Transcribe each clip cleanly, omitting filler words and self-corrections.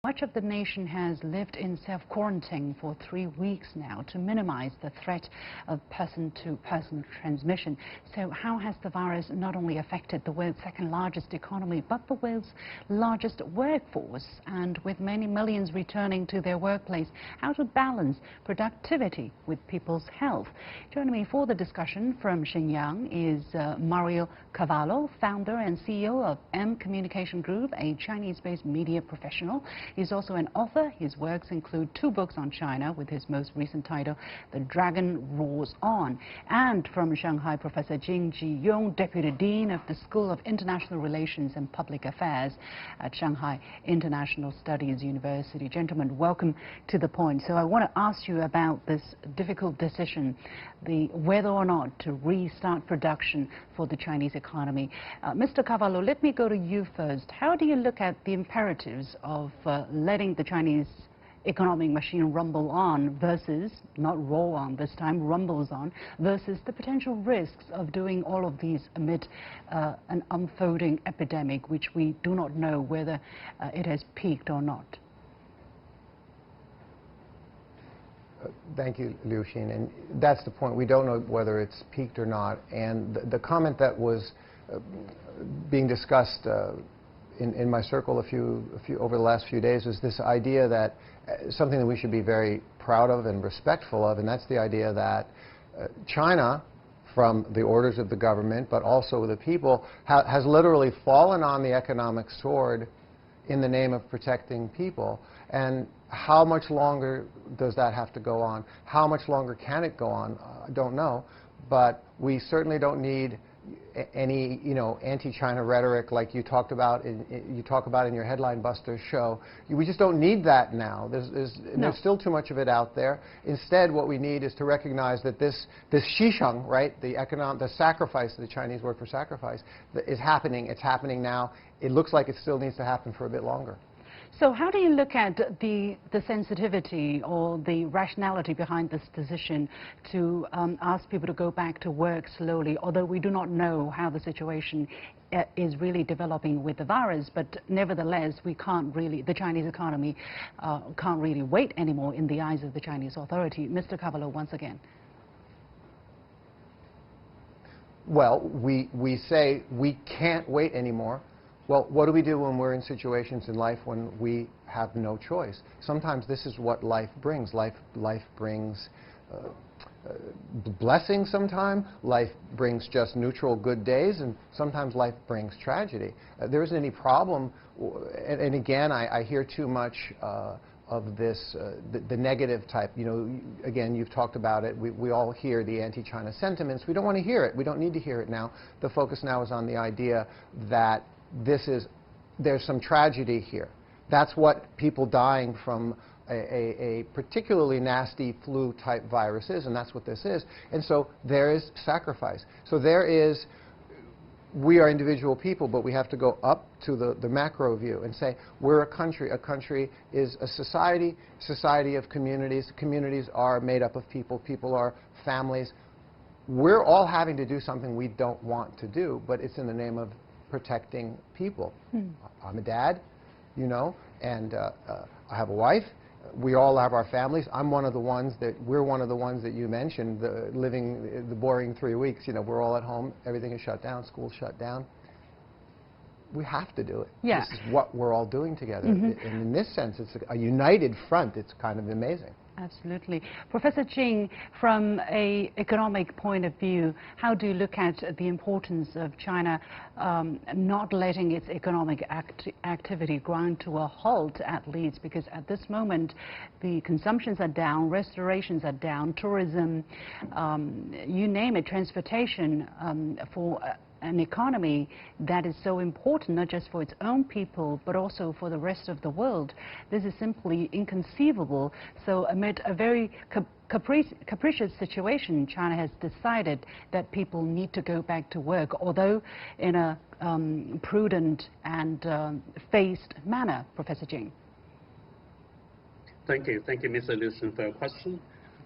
Much of the nation has lived in self-quarantine for 3 weeks now to minimize the threat of person-to-person transmission. So how has the virus not only affected the world's second largest economy, but the world's largest workforce? And with many millions returning to their workplace, how to balance productivity with people's health? Joining me for the discussion from Shenyang is Mario Cavallo, founder and CEO of M Communication Group, a Chinese-based media professional. He's also an author. His works include 2 books on China, with his most recent title, The Dragon Roars On. And from Shanghai, Professor Jing Ji-yong, Deputy Dean of the School of International Relations and Public Affairs at Shanghai International Studies University. Gentlemen, welcome to The Point. So I want to ask you about this difficult decision, whether or not to restart production for the Chinese economy. Mr. Cavallo, let me go to you first. How do you look at the imperatives of letting the Chinese economic machine rumble on versus, not roll on this time, rumbles on, versus the potential risks of doing all of these amid an unfolding epidemic, which we do not know whether it has peaked or not? Thank you, Liu Xin. And that's the point. We don't know whether it's peaked or not. And the comment that was being discussed in my circle over the last few days was this idea that something that we should be very proud of and respectful of, and that's the idea that China, from the orders of the government, but also the people, has literally fallen on the economic sword in the name of protecting people. And how much longer does that have to go on? How much longer can it go on? I don't know. But we certainly don't need any, anti-China rhetoric like you talk about in your Headline Buster show. We just don't need that now. There's still too much of it out there. Instead, what we need is to recognize that this xisheng, right, the sacrifice, the Chinese word for sacrifice, is happening. It's happening now. It looks like it still needs to happen for a bit longer. So how do you look at the sensitivity or the rationality behind this decision to ask people to go back to work slowly, although we do not know how the situation is really developing with the virus, but nevertheless, the Chinese economy can't really wait anymore in the eyes of the Chinese authority. Mr. Cavallo, once again. Well, we say we can't wait anymore. Well, what do we do when we're in situations in life when we have no choice? Sometimes this is what life brings. Life brings blessings sometimes. Life brings just neutral good days, and sometimes life brings tragedy. There isn't any problem, and again, I hear too much of this, the negative type. Again, you've talked about it. We all hear the anti-China sentiments. We don't want to hear it. We don't need to hear it now. The focus now is on the idea that there's some tragedy here. That's what people dying from a particularly nasty flu-type virus is, and that's what this is. And so there is sacrifice. So we are individual people, but we have to go up to the macro view and say, we're a country. A country is a society of communities. Communities are made up of people. People are families. We're all having to do something we don't want to do, but it's in the name of protecting people. I'm a dad, and I have a wife. We all have our families. We're one of the ones that you mentioned, living the boring 3 weeks. We're all at home. Everything is shut down. School's shut down. We have to do it. Yeah. This is what we're all doing together. And in this sense, it's a united front. It's kind of amazing. Absolutely. Professor Jing, from an economic point of view, how do you look at the importance of China not letting its economic activity grind to a halt, at least? Because at this moment, the consumptions are down, restorations are down, tourism, you name it, transportation for an economy that is so important, not just for its own people, but also for the rest of the world. This is simply inconceivable. So amid a very capricious situation, China has decided that people need to go back to work, although in a prudent and phased manner. Professor Jing. Thank you, Mr. Liu Xin, for your question.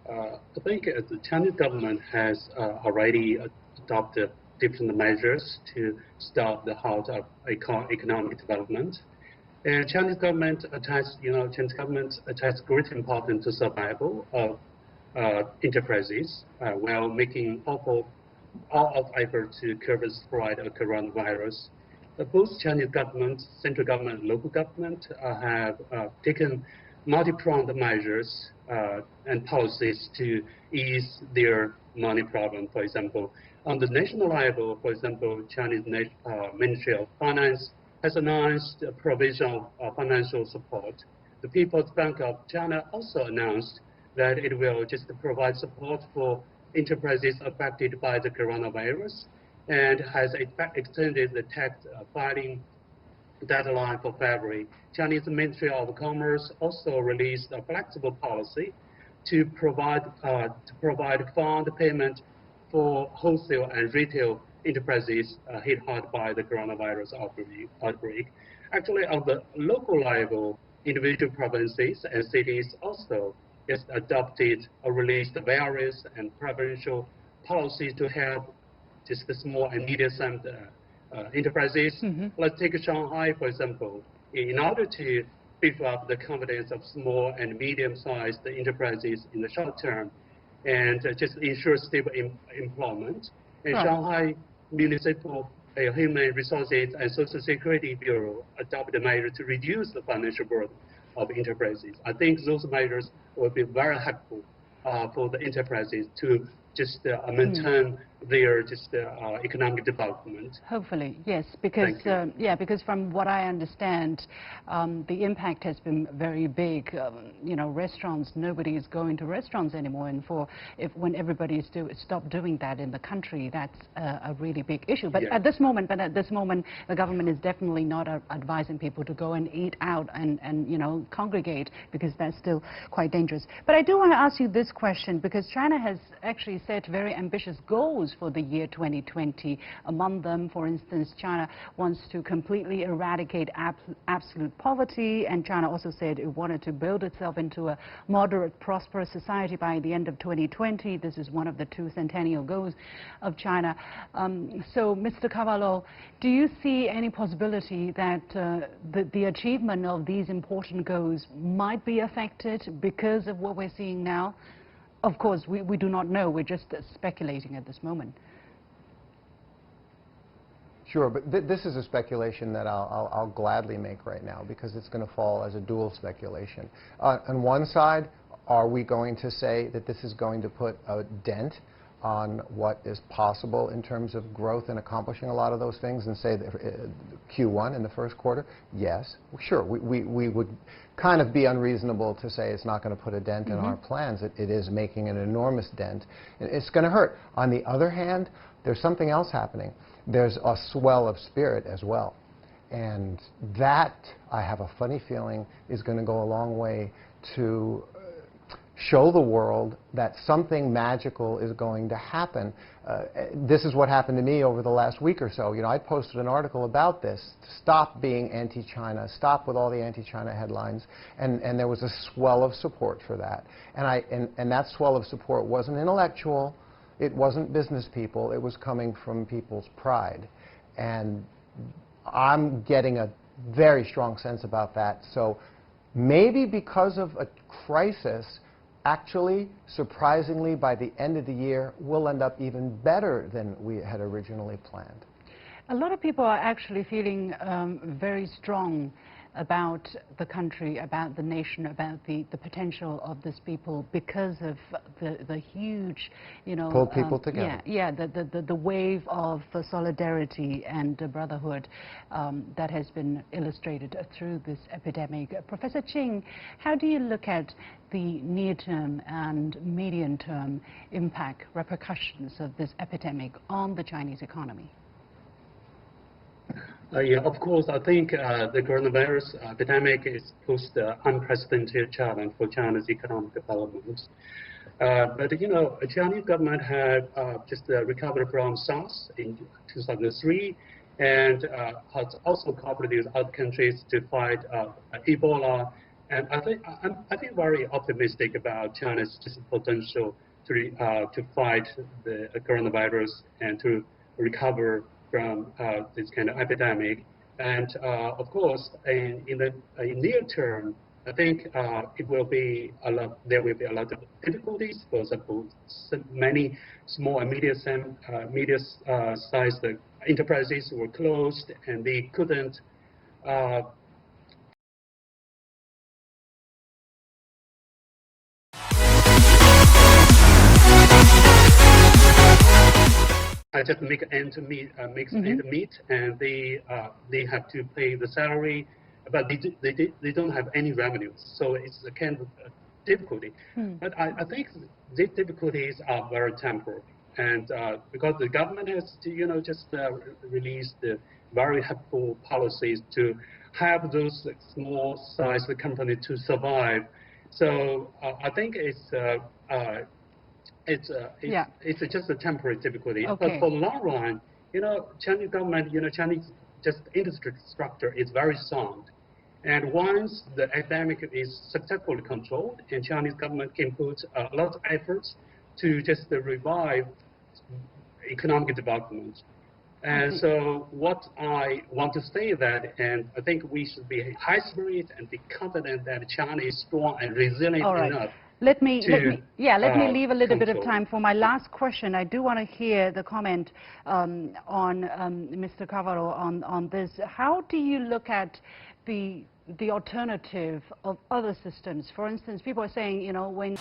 I think the Chinese government has already adopted different measures to stop the halt of economic development. And Chinese government attaches great importance to survival of enterprises while making all out effort to curb the spread of coronavirus. Both Chinese government, central government, and local government have taken multi-pronged measures and policies to ease their money problem. For example, on the national level, for example, Chinese Ministry of Finance has announced a provision of financial support. The People's Bank of China also announced that it will just provide support for enterprises affected by the coronavirus and has extended the tax filing deadline for February. Chinese Ministry of Commerce also released a flexible policy to provide fund payment for wholesale and retail enterprises hit hard by the coronavirus outbreak. Actually, on the local level, individual provinces and cities also has adopted or released various and preferential policies to help just the small and medium-sized enterprises. Let's take Shanghai, for example. In order to beef up the confidence of small and medium-sized enterprises in the short term and just ensure stable employment, and Shanghai Municipal Human Resources and Social Security Bureau adopted a measure to reduce the financial burden of enterprises. I think those measures will be very helpful for the enterprises to just maintain their economic development. Hopefully, yes, because because from what I understand, the impact has been very big. Restaurants, nobody is going to restaurants anymore, and when everybody is stop doing that in the country, that's a really big issue. But at this moment, the government is definitely not advising people to go and eat out and congregate, because that's still quite dangerous. But I do want to ask you this question, because China has actually set very ambitious goals for the year 2020. Among them, for instance, China wants to completely eradicate absolute poverty, and China also said it wanted to build itself into a moderate, prosperous society by the end of 2020. This is one of the 2 centennial goals of China. So, Mr. Cavallo, do you see any possibility that the achievement of these important goals might be affected because of what we're seeing now? Of course, we do not know. We're just speculating at this moment. Sure, but this is a speculation that I'll gladly make right now, because it's going to fall as a dual speculation. On one side, are we going to say that this is going to put a dent on what is possible in terms of growth and accomplishing a lot of those things, and say that Q1 in the first quarter? Yes, sure. We would kind of be unreasonable to say it's not going to put a dent in our plans. It is making an enormous dent, and it's going to hurt. On the other hand, there's something else happening. There's a swell of spirit as well, and that, I have a funny feeling, is going to go a long way to show the world that something magical is going to happen. This is what happened to me over the last week or so. I posted an article about this. Stop being anti-China. Stop with all the anti-China headlines. And there was a swell of support for that. And that swell of support wasn't intellectual. It wasn't business people. It was coming from people's pride. And I'm getting a very strong sense about that. So maybe because of a crisis, actually, surprisingly, by the end of the year, we'll end up even better than we had originally planned. A lot of people are actually feeling very strong about the country, about the nation, about the potential of this people, because of the huge, pull people together. The wave of solidarity and brotherhood that has been illustrated through this epidemic. Professor Qing, how do you look at the near-term and medium-term impact, repercussions of this epidemic on the Chinese economy? Yeah, of course, I think the coronavirus epidemic is posed an unprecedented challenge for China's economic development. But, the Chinese government had just recovered from SARS in 2003 and has also cooperated with other countries to fight Ebola. And I think very optimistic about China's potential to fight the coronavirus and to recover from this kind of epidemic. And of course, in the near term, I think there will be a lot of difficulties. For example, many small and medium-sized enterprises were closed, and they couldn't. I just make ends meet, and they have to pay the salary, but they don't have any revenues, so it's a kind of difficulty. But I think these difficulties are very temporary, and because the government has to just release the very helpful policies to help those small-sized companies to survive. So I think it's just a temporary difficulty. Okay. But for the long run, Chinese government, Chinese just industry structure is very sound. And once the epidemic is successfully controlled, and Chinese government can put a lot of efforts to just revive economic development. And so what I want to say that, and I think we should be high spirit and be confident that China is strong and resilient enough. Let me leave a little bit of time for my last question. I do want to hear the comment on Mr. Cavallo on this. How do you look at the alternative of other systems? For instance, people are saying, when